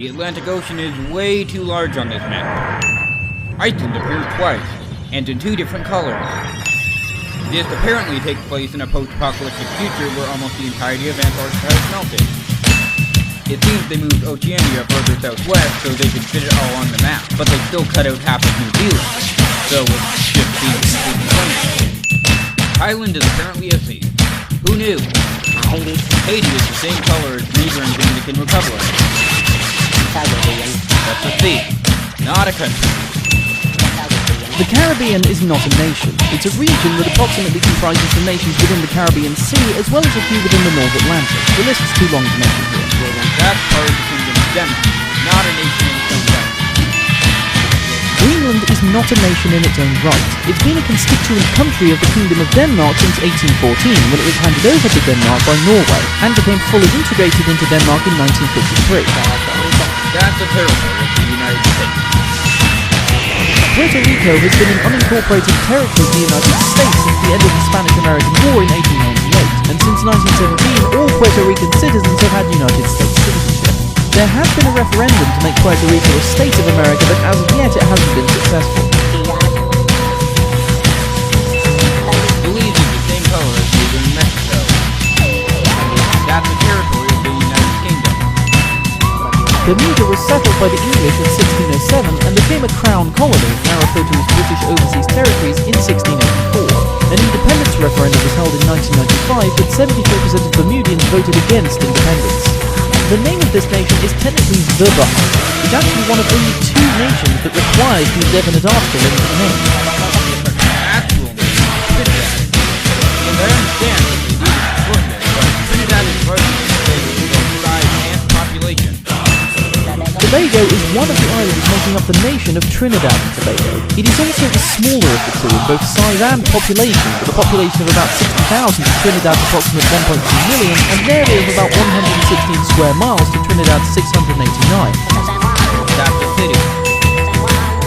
The Atlantic Ocean is way too large on this map. Iceland appears twice, and in two different colors. This apparently takes place in a post-apocalyptic future where almost the entirety of Antarctica has melted. It seems they moved Oceania further southwest so they could fit it all on the map, but they still cut out half of New Zealand, so it just seems completely pointless. Thailand is apparently a sea. Who knew? Haiti is the same color as neighboring Dominican Republic. That's a sea, not a country. The Caribbean is not a nation. It's a region that approximately comprises the nations within the Caribbean Sea, as well as a few within the North Atlantic. The list is too long to mention here. That's part of the Kingdom of Denmark, not a nation in its own right. Greenland is not a nation in its own right. It's been a constituent country of the Kingdom of Denmark since 1814, when it was handed over to Denmark by Norway, and became fully integrated into Denmark in 1953. That's a territory of the United States. Puerto Rico has been an unincorporated territory of the United States since the end of the Spanish-American War in 1898, and since 1917 all Puerto Rican citizens have had United States citizenship. There has been a referendum to make Puerto Rico a state of America, but as of yet it hasn't been successful. Belize is the same color as neighboring Mexico. That's a territory of the United Kingdom. Bermuda was settled by the English in 1607 and became a crown colony, now referred to as British Overseas Territories, in 1684. An independence referendum was held in 1995, but 74% of Bermudians voted against independence. The name of this nation is technically the Bahamas. It's actually one of only two nations that requires the indefinite article in its name. Actual name, Trinidad. And I understand that they needed to shorten it, but Trinidad is part of the state with both size and population. Tobago is one of the islands making up the nation of Trinidad and Tobago. It is also the smaller of the two in both size and population, with a population of about 60,000 to Trinidad's approximate 1.2 million, and an area of about 116 square miles to Trinidad's 689. That's a city.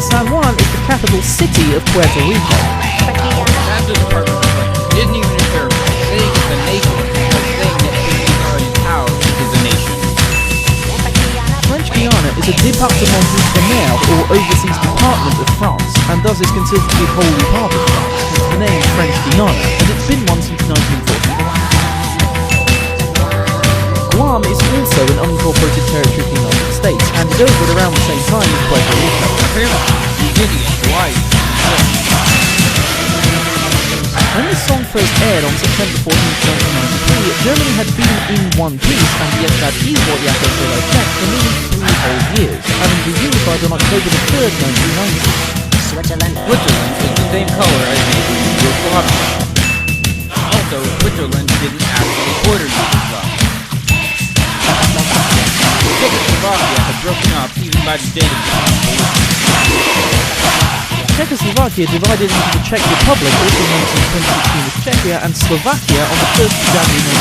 San Juan is the capital city of Puerto Rico. That's a department of land. It isn't even a territory. Saying it's a nation is saying that cities are in power is a nation. French Guiana is a département d'outre-mer, or overseas department of France, and thus is considered to be wholly part of France, hence the name French Guiana, and it's been one since 1940. Guam is also an unincorporated territory of the United States, handed over at around the same time as Puerto Rico. New Guinea and Hawaii. When this song first aired on September 14, 1993, Germany had been in one piece, and yet that is what Yako Solo checked for nearly 3 whole years, having been unified on October 3rd, 1990. Switzerland is the same color as neighboring Yugoslavia. Also, Switzerland didn't actually border Yugoslavia. Czechoslovakia had broken up even by the date of Czechoslovakia divided into the Czech Republic, also known since 2016 as Czechia, and Slovakia on the 1st of January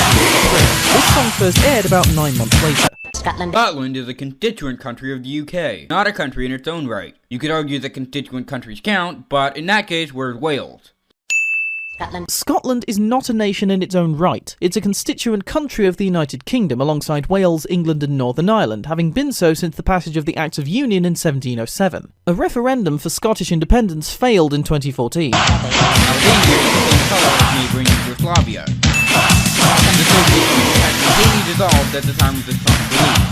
1983. This song first aired about 9 months later. Scotland is a constituent country of the UK, not a country in its own right. You could argue that constituent countries count, but in that case, where's Wales? Scotland is not a nation in its own right. It's a constituent country of the United Kingdom alongside Wales, England and Northern Ireland, having been so since the passage of the Acts of Union in 1707. A referendum for Scottish independence failed in 2014. Albania is the same color as neighboring Yugoslavia. The Soviet Union had completely dissolved at the time of the song's release.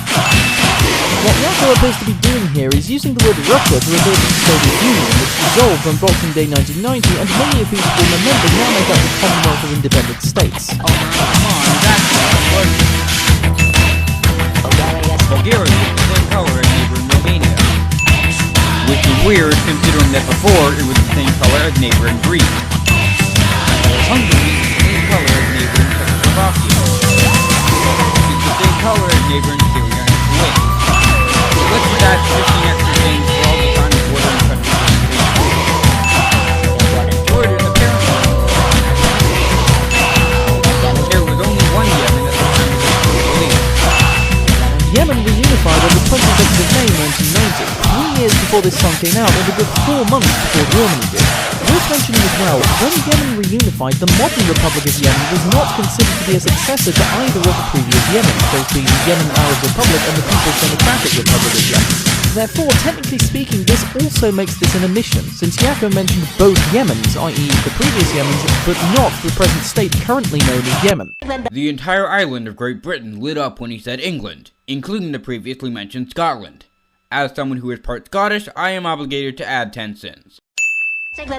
What Yako appears to be doing here is using the word Russia to refer to the Soviet Union, which dissolved on Boxing Day 1990, and many of whose former members now make up the Commonwealth of Independent States. Bulgaria is the same color as neighboring Romania. Which is weird considering that before it was the same color as neighboring Greece. Hungary is the same color as neighboring Czechoslovakia. It's the same color as neighboring Syria and Kuwait. So let's put that 15 extra things for all the time of bordering countries. Jordan apparently. There was only one Yemen at the time of the release. Yemen was unified on the 22nd of May 1990, 3 years before before this song came out, and a good 4 months before Germany did. Worth mentioning as well, when Yemen reunified, the modern Republic of Yemen was not considered to be a successor to either of the previous Yemen, those being the Yemen Arab Republic and the People's Democratic Republic of Yemen. Therefore, technically speaking, this also makes this an omission, since Yakko mentioned both Yemens, i.e. the previous Yemens, but not the present state currently known as Yemen. The entire island of Great Britain lit up when he said England, including the previously mentioned Scotland. As someone who is part Scottish, I am obligated to add 10 cents.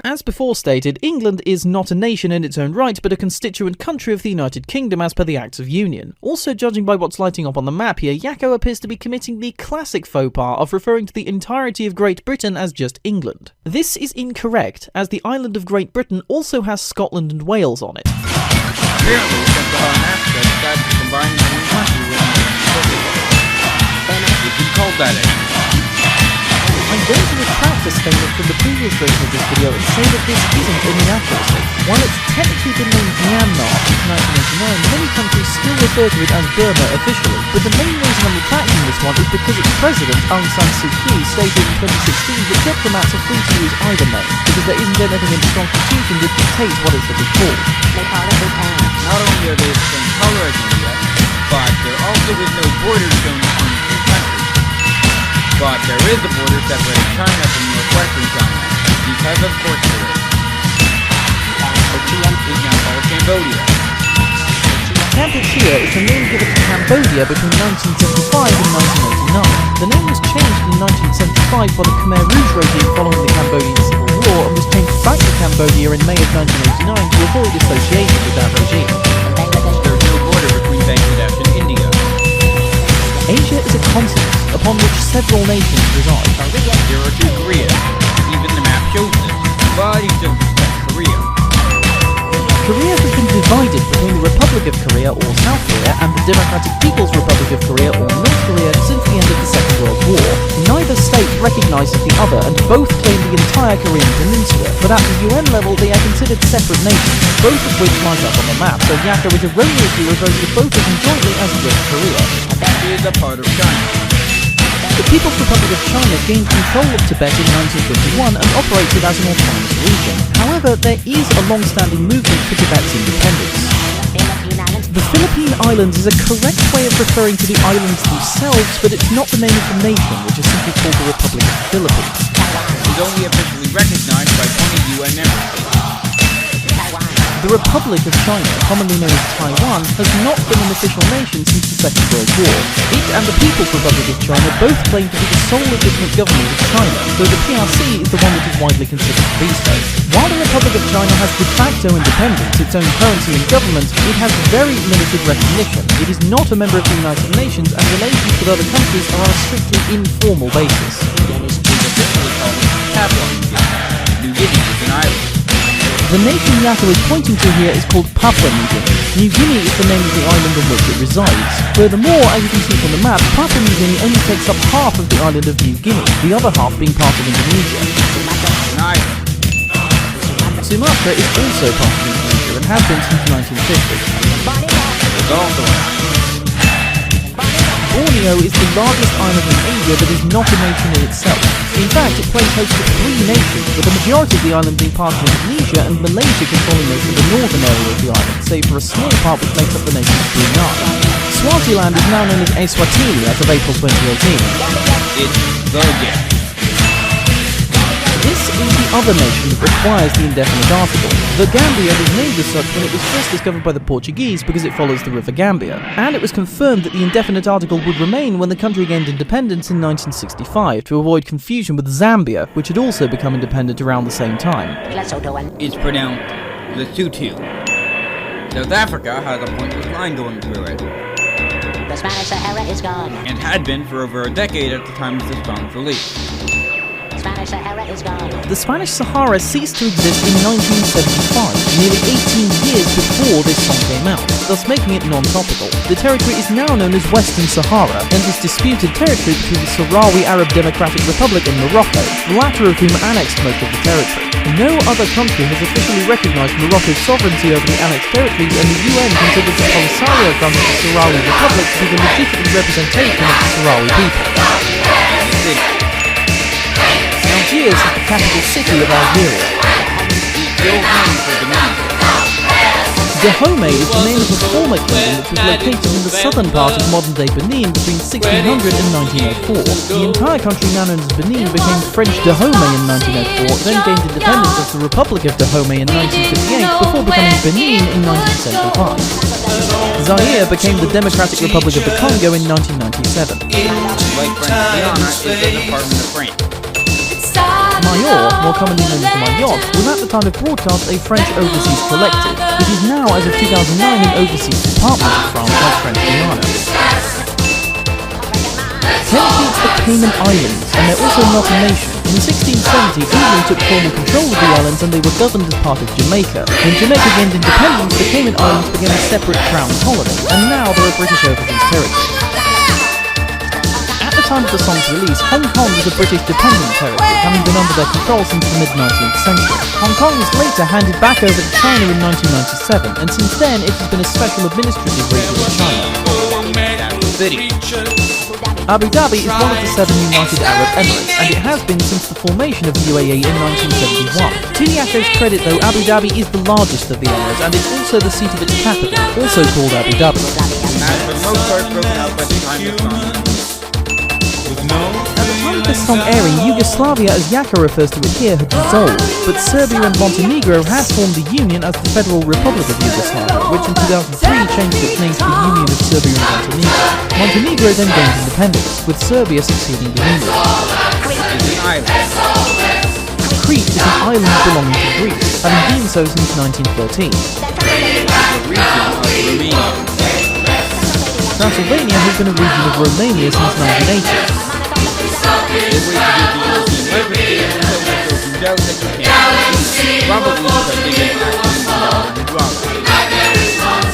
As before stated, England is not a nation in its own right, but a constituent country of the United Kingdom as per the Acts of Union. Also, judging by what's lighting up on the map here, Yakko appears to be committing the classic faux pas of referring to the entirety of Great Britain as just England. This is incorrect, as the island of Great Britain also has Scotland and Wales on it. Apparently, Sub-Saharan Africa decided to combine the one country with another. If you called that it. I'm going to retract a statement from the previous version of this video and say that this isn't an inaccuracy. While it's technically been named Myanmar since 1989, many countries still refer to it as Burma officially, but the main reason I'm retracting this one is because its president, Aung San Suu Kyi, stated in 2016 that diplomats are free to use either name, because there isn't anything in the constitution that dictates what it should be called. Not only are they the same color as India, but there also is no border shown between the two countries. But there is a border separating China from northwestern China, because of course there is. Kampuchea is now called Cambodia. Kampuchea is the name given to Cambodia between 1975 and 1989. The name was changed in 1975 by the Khmer Rouge regime following the Cambodian Civil War and was changed back to Cambodia in May of 1989 to avoid association with that regime. There is no border between Bangladesh and India. Asia is a continent upon which several nations reside. There are two Koreas. Even the map shows this, but he still respects Korea. Korea has been divided between the Republic of Korea, or South Korea, and the Democratic People's Republic of Korea, or North Korea, since the end of the Second World War. Neither state recognizes the other, and both claim the entire Korean peninsula, but at the UN level they are considered separate nations, both of which line up on the map, so Yakko is erroneously referring to both of them jointly as just Korea. It is a part of China. The People's Republic of China gained control of Tibet in 1951 and operated as an autonomous region. However, there is a long-standing movement for Tibet's independence. The Philippine Islands is a correct way of referring to the islands themselves, but it's not the name of the nation, which is simply called the Republic of the Philippines. It is only officially recognized by 20 UN member states. The Republic of China, commonly known as Taiwan, has not been an official nation since the Second World War. It and the People's Republic of China both claim to be the sole legitimate government of China, though the PRC is the one that is widely considered to be so. While the Republic of China has de facto independence, its own currency and government, it has very limited recognition. It is not a member of the United Nations, and relations with other countries are on a strictly informal basis. It is officially called Papua New Guinea. New Guinea is an island. The nation Yakko is pointing to here is called Papua New Guinea. New Guinea is the name of the island on which it resides. Furthermore, as you can see from the map, Papua New Guinea only takes up half of the island of New Guinea, the other half being part of Indonesia. Sumatra is also part of Indonesia and has been since the 1950s. Borneo is the largest island in Asia that is not a nation in itself. In fact, it plays host to 3 nations, with the majority of the island being part of Indonesia and Malaysia controlling most of the northern area of the island, save for a small part which makes up the nation of Brunei. Swaziland is now known as Eswatini as of April 2018. It's the gift. This is the other nation that requires the indefinite article. The Gambia was named as such when it was first discovered by the Portuguese because it follows the River Gambia, and it was confirmed that the indefinite article would remain when the country gained independence in 1965 to avoid confusion with Zambia, which had also become independent around the same time. It's pronounced Lesotho. South Africa has a pointless line going through it. The Spanish Sahara is gone. And had been for over a decade at the time of the song's release. Spanish Sahara is gone. The Spanish Sahara ceased to exist in 1975, nearly 18 years before this song came out, thus making it non-topical. The territory is now known as Western Sahara, and is disputed territory between the Sahrawi Arab Democratic Republic and Morocco, the latter of whom annexed most of the territory. No other country has officially recognized Morocco's sovereignty over the annexed territories, and the UN considers the Polisario government of the Sahrawi Republic to be the legitimate representation of the Sahrawi people. capital city of Algeria. Still named for Benin. Dahomey is the name of a former kingdom which was located in the southern part of modern-day Benin between 1600 and 1904. The entire country now known as Benin became French Dahomey in 1904, then gained independence as the Republic of Dahomey in 1958 before becoming Benin in 1975. Zaire became the Democratic Republic of the Congo in 1997. Like French Guiana is the Department of France. Mayotte, more commonly known as Mayotte, was at the time of broadcast a French overseas collective. It is now, as of 2009, an overseas department of France like French Guiana. Technically, it's the Cayman Islands, and they're also not a nation. In 1670, England took formal control of the islands and they were governed as part of Jamaica. When Jamaica gained independence, the Cayman Islands became a separate crown colony, and now they're a British overseas territory. At the time of the song's release, Hong Kong was a British dependent territory, having been under their control since the mid-19th century. Hong Kong was later handed back over to China in 1997, and since then it has been a special administrative region of China. Abu Dhabi is one of the 7 United Arab Emirates, and it has been since the formation of the UAE in 1971. To the Echo's credit though, Abu Dhabi is the largest of the Emirates, and it's also the seat of its capital, also called Abu Dhabi. And for the most part broken up by the time of song. At the time of this song airing, Yugoslavia, as Yaka refers to it here, had dissolved, but Serbia and Montenegro had formed the Union as the Federal Republic of Yugoslavia, which in 2003 changed its name to the Union of Serbia and Montenegro. Montenegro then gained independence, with Serbia succeeding the Union. Is an island. Crete is an island belonging to Greece, having been so since 1913. The region of Romania. Transylvania has been a region of Romania since 1980. The way to get the European leverage is to let those who doubt that you can. Probably because they didn't actually involve in the drama. It's not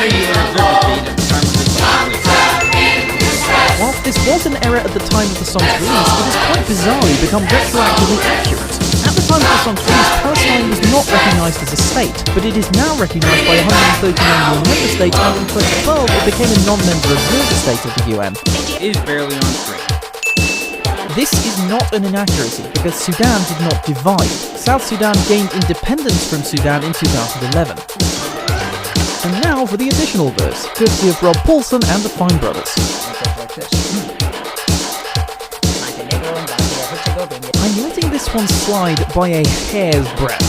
a UN observer state at the time of this song's release. Whilst this was an error at the time of the song's release, it has quite bizarrely become retroactively accurate. At the time of the song's release, Palestine was not recognised as a state, but it is now recognised by 139 UN member states, and in 2012 it became a non-member observer state of the UN. It is barely on screen. This is not an inaccuracy, because Sudan did not divide. South Sudan gained independence from Sudan in 2011. And now for the additional verse, courtesy of Rob Paulson and the Fine Brothers. I'm letting this one slide by a hair's breadth.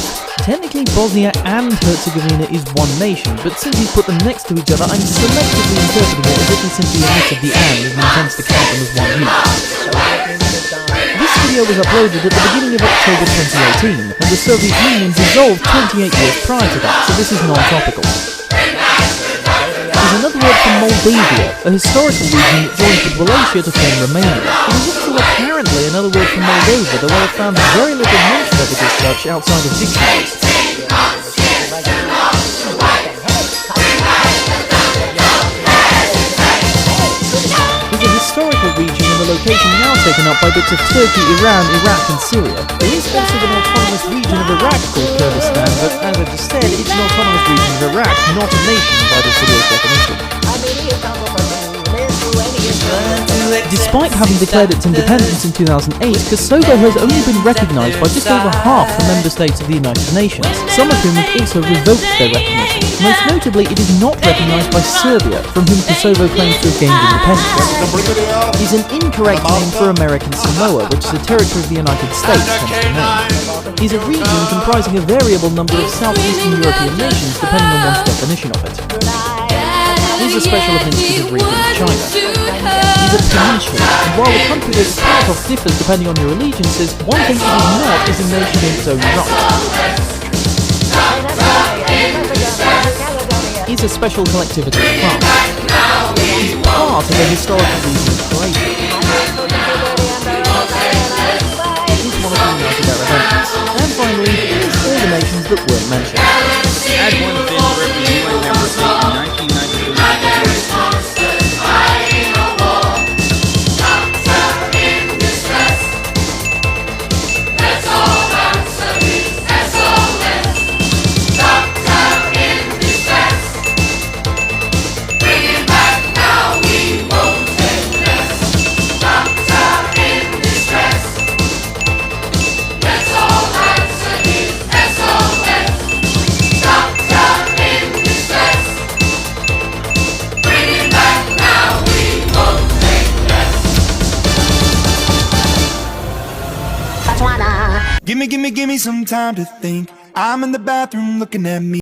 Technically, Bosnia and Herzegovina is one nation, but since he's put them next to each other, I'm selectively interpreting it as if he simply omitted the and intends to count them as one unit. This video was uploaded at the beginning of October 2018, and the Soviet Union dissolved 28 years prior to that, so this is non-topical. There's another word for Moldavia, a historical region that joins with Wallachia to form Romania. It is also apparently another word for Moldova, though I have found very little mention of it as such outside of dictionaries. It's a historical region in the location now taken up by bits of Turkey, Iran, Iraq and Syria. There is also an autonomous region of Iraq called Kurdistan, but as I just said, it's an autonomous region of Iraq, not a nation by this video's definition. Despite having declared its independence in 2008, Kosovo has only been recognised by just over half the member states of the United Nations, some of whom have also revoked their recognition. Most notably, it is not recognised by Serbia, from whom Kosovo claims to have gained independence. It is an incorrect name for American Samoa, which is a territory of the United States, hence the name. It is a region comprising a variable number of southeastern European nations, depending on one's definition of it. It is a special administrative region of China. It is a peninsula, and while the country that it's part of differs depending on your allegiances, one thing it is not is a nation in its own right. It is a special collectivity of France. It is part of a historical region of Croatia. It is one of the United Arab Emirates. And finally, it is all the nations that weren't mentioned. Had one been for every UN member state in 1993. Gimme some time to think. I'm in the bathroom looking at me.